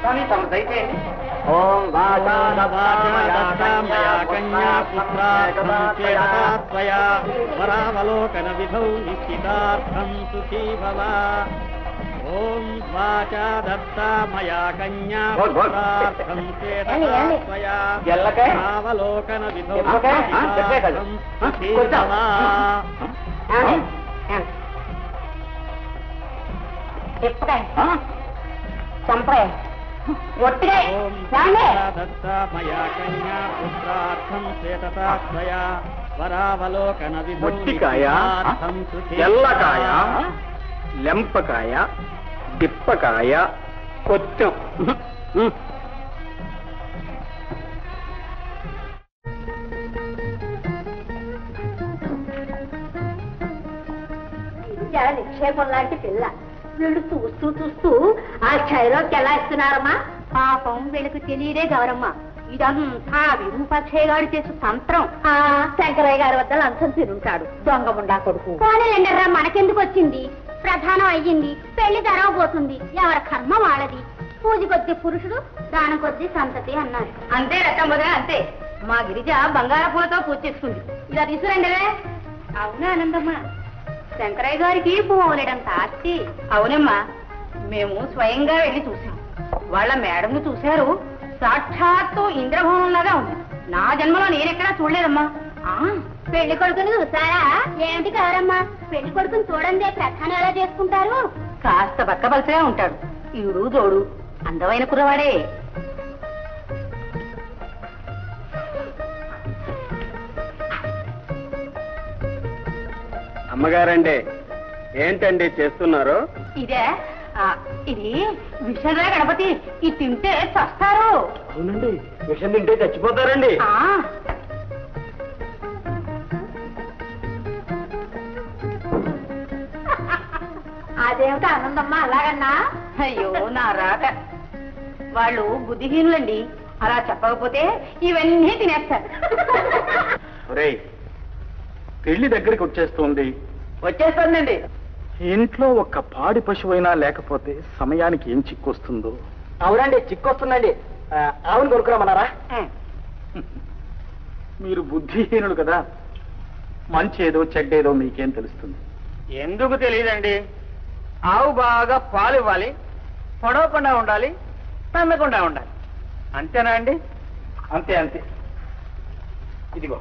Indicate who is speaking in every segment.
Speaker 1: స్వామి తమ దయచేయండి.
Speaker 2: ఓం కన్యాపుత్రాత్మయా పరావలోకన విధౌ నిశ్చితార్థం సుఖీ భవ. ఓం వాచా దత్తా మయా కన్యాపుత్రార్థం శ్వేతతాత్మయా పరావలోకన విధౌ నిశ్చితార్థం సుఖీ భవ.
Speaker 3: చంపే ఒట్టిగా
Speaker 2: మయా కన్యాపుత్రార్థం శ్వేతతాత్మయా పరావలోకన విధౌ నిశ్చితార్థం సుఖీ
Speaker 1: ఎల్లకాయ, లెంపకాయ, తిప్పకాయ, కొచ్చం.
Speaker 3: నిక్షేపం లాంటి పిల్ల. వీళ్ళు చూస్తూ చూస్తూ ఆ క్షయలోకి ఎలా ఇస్తున్నారమ్మా? పాపం వీళ్ళకి తెలియదే గౌరమ్మ. ఇదంతా విరూపాక్షయ్య గారు చేసే తంత్రం. శంకరయ్య గారి వద్ద లంచం తిరుగుతాడు దొంగ ముండా కొడుకు. పోనీలేండర్రా, మనకెందుకు వచ్చింది? ప్రధానం అయ్యింది, పెళ్లి జరగబోతుంది, ఎవరి కర్మ వాళ్ళది. పూజ కొద్ది పురుషుడు, దానం కొద్ది సంతతి అన్నారు. అంతే రకమ్మగా అంతే. మా గిరిజ బంగాళ పూలతో పూజ చేసుకుంది. ఇలా తీసుకురండిరే. అవునా ఆనందమ్మా? శంకరయ్య గారికి పోలేడంత ఆస్తి. అవునమ్మా, మేము స్వయంగా వెళ్ళి చూసాం. వాళ్ళ మేడం చూశారు, సాక్షాత్తు ఇంద్రభవనంలాగా ఉంది. నా జన్మలో నేనెక్కడా చూడలేదమ్మా. పెళ్లి కొడుకుని చూసారా? ఏమిటి కారమ్మా, పెళ్లి కొడుకుని చూడండి ప్రధానం ఎలా చేసుకుంటారు? కాస్త బక్కబలసగా ఉంటాడు, ఈడు జోడు అందమైన కుర్రవాడే.
Speaker 1: అమ్మగారండి, ఏంటండి చేస్తున్నారు?
Speaker 3: ఇదే ఇది విషంగా గణపతి. ఇది తింటే చస్తారు.
Speaker 1: అవునండి, విషం తింటే చచ్చిపోతారండి.
Speaker 3: అదేమిటి ఆనందమ్మా అలాగన్నా? అయ్యో నా రాక, వాళ్ళు బుద్ధిహీనులండి. అలా చెప్పకపోతే ఇవన్నీ తినేస్తారు.
Speaker 1: ఒరేయ్, పెళ్లి దగ్గరికి వచ్చేస్తోంది.
Speaker 3: వచ్చేస్తుందండి.
Speaker 1: ఇంట్లో ఒక్క పాడి పశువైనా లేకపోతే సమయానికి ఏం చిక్కొస్తుందో.
Speaker 2: అవునండి, చిక్కొస్తుందండి. ఆవును కొనుక్కురామన్నారా?
Speaker 1: మీరు బుద్ధిహీనుడు కదా, మంచేదో చెడ్డేదో మీకేం తెలుస్తుంది?
Speaker 2: ఎందుకు తెలియదండి. ఆవు బాగా పాలు ఇవ్వాలి, పొడవకుండా ఉండాలి, తమ్మకుండా ఉండాలి. అంతేనా అండి?
Speaker 1: అంతే అంతే. ఇదిగో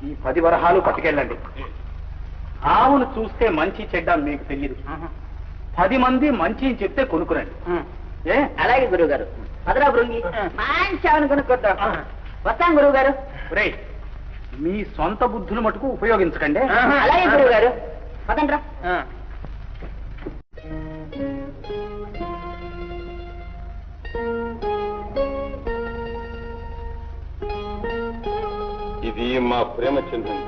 Speaker 1: ఈ 10 వరహాలు పట్టుకెళ్ళండి. ఆవును చూస్తే మంచి చెడ్డ మీకు తెలియదు. 10 మంది మంచి చెప్తే కొనుక్కురండి.
Speaker 2: అలాగే గురువు గారు. అదరా బృంగి, మంచి ఆవును కొనుక్కొద్దాం. వస్తాం గురువు గారు.
Speaker 1: రేయ్, మీ సొంత బుద్ధులు మటుకు ఉపయోగించకండి.
Speaker 2: అలాగే గురువు గారు. పదండ్రా.
Speaker 4: ఇది మా ప్రేమ చిహ్నం.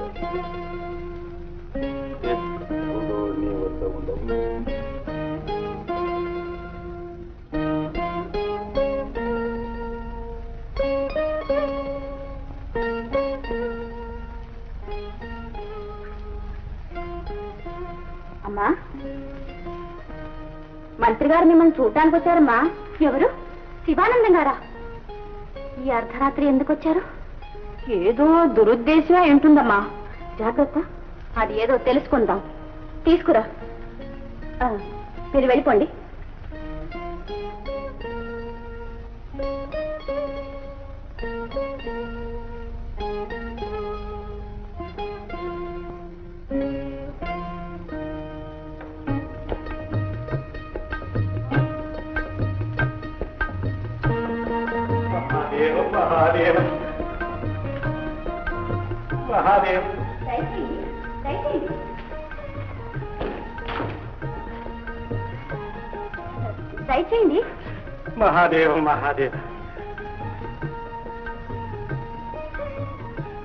Speaker 4: ఎప్పుడు నీ వద్ద ఉండవు.
Speaker 3: అమ్మా, మంత్రి గారు మిమ్మల్ని చూడటానికి వచ్చారమ్మా. ఎవరు? శివానందం గారా? ఈ అర్ధరాత్రి ఎందుకు వచ్చారు? ఏదో దురుద్దేశమే ఉంటుందమ్మా. జాగ్రత్త, అది ఏదో తెలుసుకుందాం. తీసుకురా. మీరు వెళ్ళిపోండి.
Speaker 1: మహాదేవ్, మహాదేవ్.
Speaker 3: దయచేయండి.
Speaker 1: మహాదేవ్, మహాదేవ్.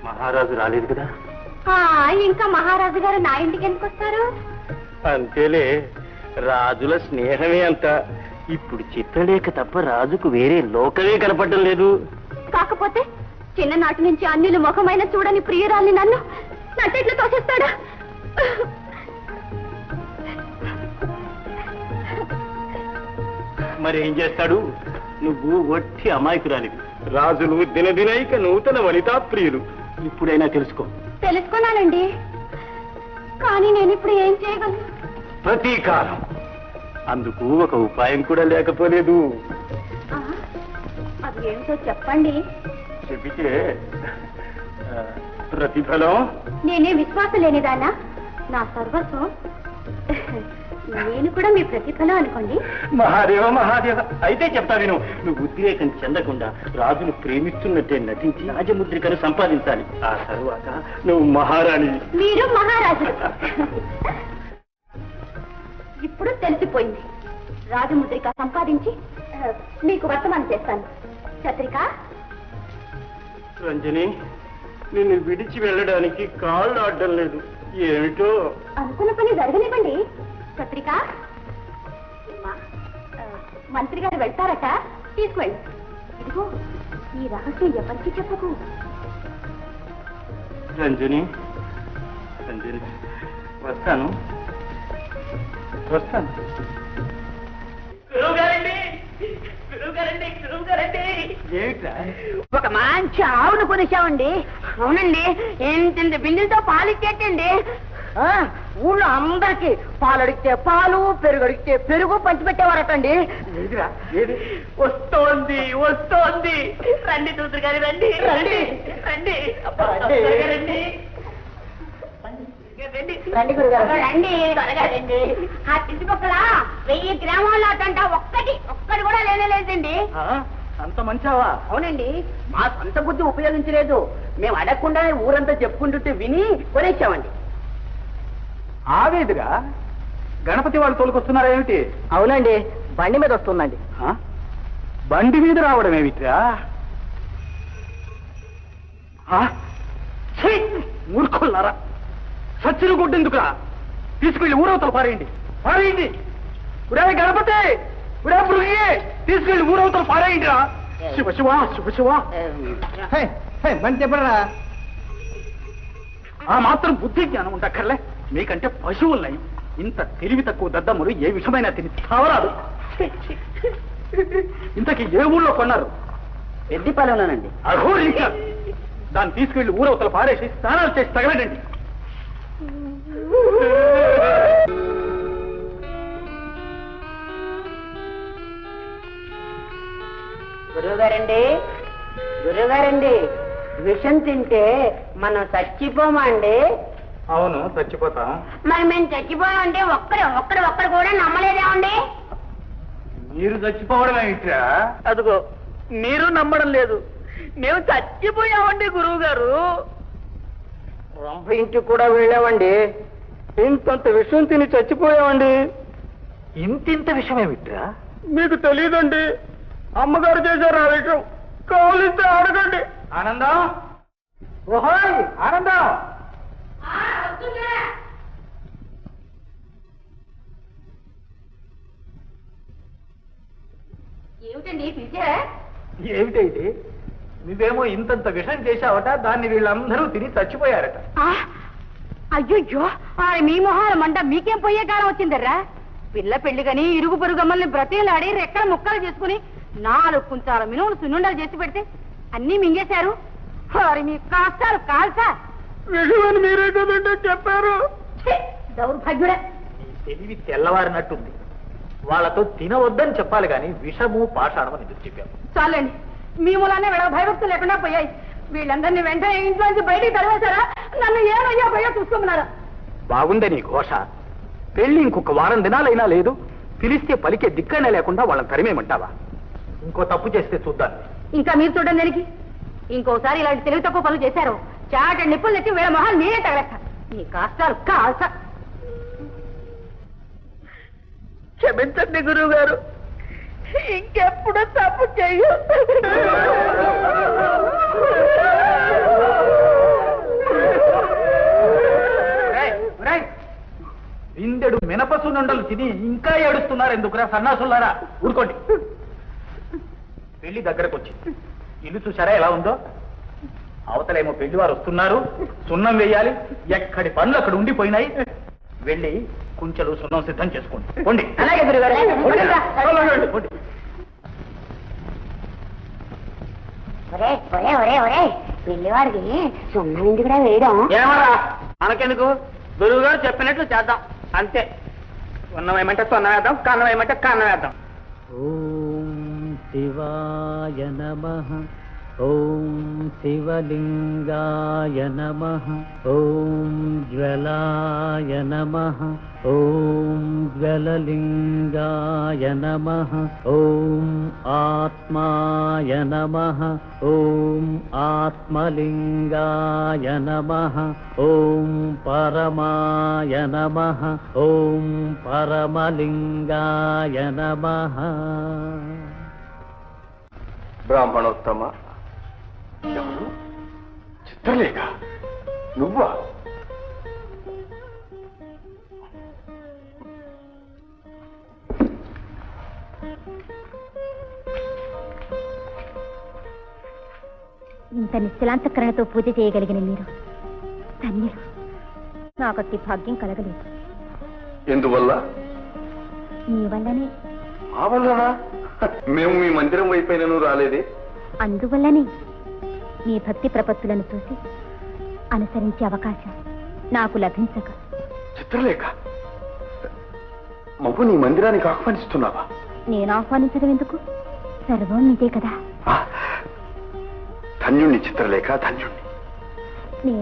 Speaker 1: మహారాజు రాలేదు కదా?
Speaker 3: ఇంకా మహారాజు గారు నా ఇంటికి ఎందుకు వస్తారు?
Speaker 1: అంతేలే, రాజుల స్నేహమే అంత. ఇప్పుడు చిత్రలేఖ తప్ప రాజుకు వేరే లోకమే కనపడడం లేదు.
Speaker 3: కాకపోతే చిన్ననాటి నుంచి అన్యులు ముఖమైన చూడని ప్రియురాల్ని నన్ను నట్టెట్లు తోసేస్తాడా?
Speaker 1: మరి ఏం చేస్తాడు? నువ్వు ఒట్టి అమాయకురాలివి. రాజులు దినదినైక నూతన వనితా ప్రియులు. ఇప్పుడైనా తెలుసుకో.
Speaker 3: తెలుసుకున్నానండి, కానీ నేను ఇప్పుడు ఏం చేయగలను?
Speaker 1: ప్రతీకారం. అందుకు ఒక ఉపాయం కూడా లేకపోలేదు.
Speaker 3: ఆ, అది ఏమిటో చెప్పండి.
Speaker 1: చెబితే ప్రతిఫలం.
Speaker 3: నేనే విశ్వాసం లేనిదానా? నా సర్వస్వం నేను కూడా మీ ప్రతిఫలం అనుకోండి.
Speaker 1: మహాదేవ మహాదేవ. అయితే చెప్తా విను. నువ్వు ఉద్రేకం చెందకుండా రాజును ప్రేమిస్తున్నట్టే నటించి రాజముద్రికను సంపాదించాలి. ఆ తరువాత నువ్వు మహారాణి.
Speaker 3: మీరు మహారాజు. ఇప్పుడు తెలిసిపోయింది. రాజముద్రిక సంపాదించి మీకు వర్తమానం చేస్తాను. చత్రిక,
Speaker 1: రంజని, నిన్ను విడిచి వెళ్ళడానికి కాళ్ళు ఆడడం లేదు. ఏమిటో
Speaker 3: అనుకున్న పని జరగనివ్వండి. చత్రిక, మంత్రి గారు వెళ్తారట, తీసుకువెళ్ళి. ఇదిగో ఈ రహస్యం ఎవరికి చెప్పకు.
Speaker 1: రంజని, రంజని, వస్తాను. ఏమిట్రా?
Speaker 2: ఒక మంచి ఆవును కొనేశామండి. అవునండి, ఇంత బిందెలతో పాలు ఇచ్చేటండి. ఊళ్ళో అందరికి పాలు అడిగితే పాలు, పెరుగు అడిగితే పెరుగు పంచిపెట్టేవారటండి.
Speaker 1: వస్తోంది వస్తోంది.
Speaker 2: రండి చూద్దరు గారి, రండి రండి రండి రండి రండి గురుగారు, రండి త్వరగా రండి.
Speaker 3: ఆ చుట్టుపక్కల 1000 గ్రామాల్లో అటంట ఒక్కటి కూడా లేదండి.
Speaker 1: అంత మంచావా?
Speaker 2: అవునండి, మా సొంత బుద్ధి ఉపయోగించలేదు. మేము అడగకుండా ఊరంతా చెప్పుకుంటుంటే విని కొనేసామండి.
Speaker 1: ఆవేదిగా గణపతి వాళ్ళు తోలుకొస్తున్నారా ఏమిటి?
Speaker 2: అవునండి, బండి మీద వస్తుందండి.
Speaker 1: బండి మీద రావడం ఏమిట్రా? మూర్ఖుల్లారా, సచ్చిన గుడ్డెందుకురా? తీసుకెళ్లి ఊరవతలు పారేయండి, పారేయండి. ఉడే గణపతి, ఉడే భృగి, తీసుకెళ్లి ఊరవతలు పారేయండి రా. శివ శివ శివ శివ. బండి చెప్పరా? ఆ మాత్రం బుద్ధి జ్ఞానం ఉండక్కర్లే. మీకంటే పశువులున్నాయి. ఇంత తెలివి తక్కువ దద్దమ్మలు ఏ విషయమైనా తిని తావరాదు. ఇంతకీ ఏ ఊళ్ళో కొన్నారు?
Speaker 2: ఎద్దిపాలెంలోనండి.
Speaker 1: అహో, ఇంకా దాన్ని తీసుకెళ్లి ఊరవతలు పారేసి స్నానాలు చేసి తగలడండి.
Speaker 2: గురువుగారండి, గురువుగారండి, విషం తింటే మనం చచ్చిపోమండి.
Speaker 1: అవును, చచ్చిపోతాం.
Speaker 3: మరి మేము చచ్చిపోయామంటే ఒక్కడు కూడా నమ్మలేదేమండి?
Speaker 1: మీరు చచ్చిపోవడం ఏమిట్రా?
Speaker 2: అదిగో మీరు నమ్మడం లేదు. మేము చచ్చిపోయామండి గురువు గారు. రంభ ఇంటికి కూడా వెళ్ళామండి. ఇంతంత విషయం తిని చచ్చిపోయామండి.
Speaker 1: ఇంతింత విషయం ఏమిట్రా?
Speaker 2: మీకు తెలియదండి, అమ్మగారు చేశారు ఆ విషయం. కావలిస్తే అడగండి.
Speaker 1: ఆనందం, ఓహోయ్ ఆనందం.
Speaker 3: ఏమిటండి పిలిచారా?
Speaker 1: ఏమిటైతే నువ్వేమో ఇంతంత విషయం చేశావట, దాన్ని వీళ్ళందరూ తిని చచ్చిపోయారట.
Speaker 3: అయ్యో, మీ మొహాల మంట మీకేం పోయే కాలం వచ్చిందర్రా? పిల్ల పెళ్లిగని ఇరుగు పొరుగమ్మల్ని బ్రతిలాడి రెక్కల ముక్కలు చేసుకుని 4 కుంచాల మినువులు సున్నుండలు చేసి పెడితే అన్నీ మింగేశారు. వారి మీ కాస్తాలు కాల్సా
Speaker 2: విషయం మీరే కదండి చెప్పారు.
Speaker 3: దౌర్భాగ్యుడా.
Speaker 1: తెలివి తెల్లవారినట్టుంది. వాళ్ళతో తినవద్దని చెప్పాలి గాని విషము పాషాణమని ఎందుకు చెప్పాము?
Speaker 3: చాలండి, మీ మూలానే వీళ్ళ భయభక్తులు లేకుండా పోయాయి. వీళ్ళందరినీ వెంటనే ఇంట్లోంచి బయటికి తరివేశారా? నన్ను ఏమయ్యా భయ చూసుకున్నారా?
Speaker 1: బాగుందే నీ ఘోష. పెళ్లి ఇంకొక వారం దినాలైనా లేదు. పిలిస్తే పలికే దిక్కనే లేకుండా వాళ్ళని తరిమేమంటావా? ఇంకో తప్పు చేస్తే చూద్దాం.
Speaker 3: ఇంకా మీరు చూడండి దానికి. ఇంకోసారి ఇలాంటి తెలివి తక్కువ పనులు చేశారు, చాట నిప్పులు తెచ్చి వీళ్ళ మొహాలు మీరే తగలేస్తారు. మీ కాస్తాలు కాల్సా.
Speaker 2: క్షమించండి గురువు గారు, ఇంకెప్పుడు తప్పు చెయ్యు.
Speaker 1: ఇందెడు మినపసునుండలు తిని ఇంకా ఏడుస్తున్నారు ఎందుకురా సన్నాసులారా? ఊరుకోండి. పెళ్లి దగ్గరకు వచ్చి ఇల్లు చూసారా ఎలా ఉందో? అవతలేమో పెళ్లి వారు వస్తున్నారు, సున్నం వేయాలి. ఎక్కడి పనులు అక్కడ ఉండిపోయినాయి. వెళ్ళి కుంచెలు సున్నం సిద్ధం చేసుకోండి.
Speaker 2: అలాగే గురుగారు.
Speaker 1: పోండి.
Speaker 2: ఒరే ఒరే ఒరే ఒరే పెళ్లివాడికి సున్నం కూడా వేయడం.
Speaker 1: ఏమరా మనకెందుకు, గురువు గారు చెప్పినట్లు చేద్దాం అంతే. ఉన్నవేమంటే సొన్న వేద్దాం, కన్నం వేయమంటే కన్నం వేద్దాం.
Speaker 5: ఓం శివాయ నమః. ఓం శివలింగాయ నమః. ఓం జ్వలాయ నమః. ఓం జ్వలలింగాయ నమః. ఓం ఆత్మాయ నమః. ఓం ఆత్మలింగాయ నమః. ఓం పరమాయ నమః. ఓం పరమలింగాయ నమః.
Speaker 4: బ్రాహ్మణోత్తమ, ఎవరు? చిత్రలేఖ నువ్వా?
Speaker 3: ఇంత నిశ్చలాంతకరణతో పూజ చేయగలిగిన మీరు ధన్యులు. నాకట్టి భాగ్యం కలగలేదు.
Speaker 4: ఎందువల్ల?
Speaker 3: మీ వల్లనే.
Speaker 4: మా వల్లనా? మేము మీ మందిరం వైపైనను రాలేదే.
Speaker 3: అందువల్లనే మీ భక్తి ప్రపత్తులను చూసి అనుసరించే అవకాశం నాకు లభించక.
Speaker 4: చిత్రలేఖ, మమ్ము నీ మందిరానికి ఆహ్వానిస్తున్నావా?
Speaker 3: నేను ఆహ్వానించడం ఎందుకు? సర్వం మీదే కదా.
Speaker 4: ధన్యుణ్ణి చిత్రలేఖ, ధన్యుణ్ణి.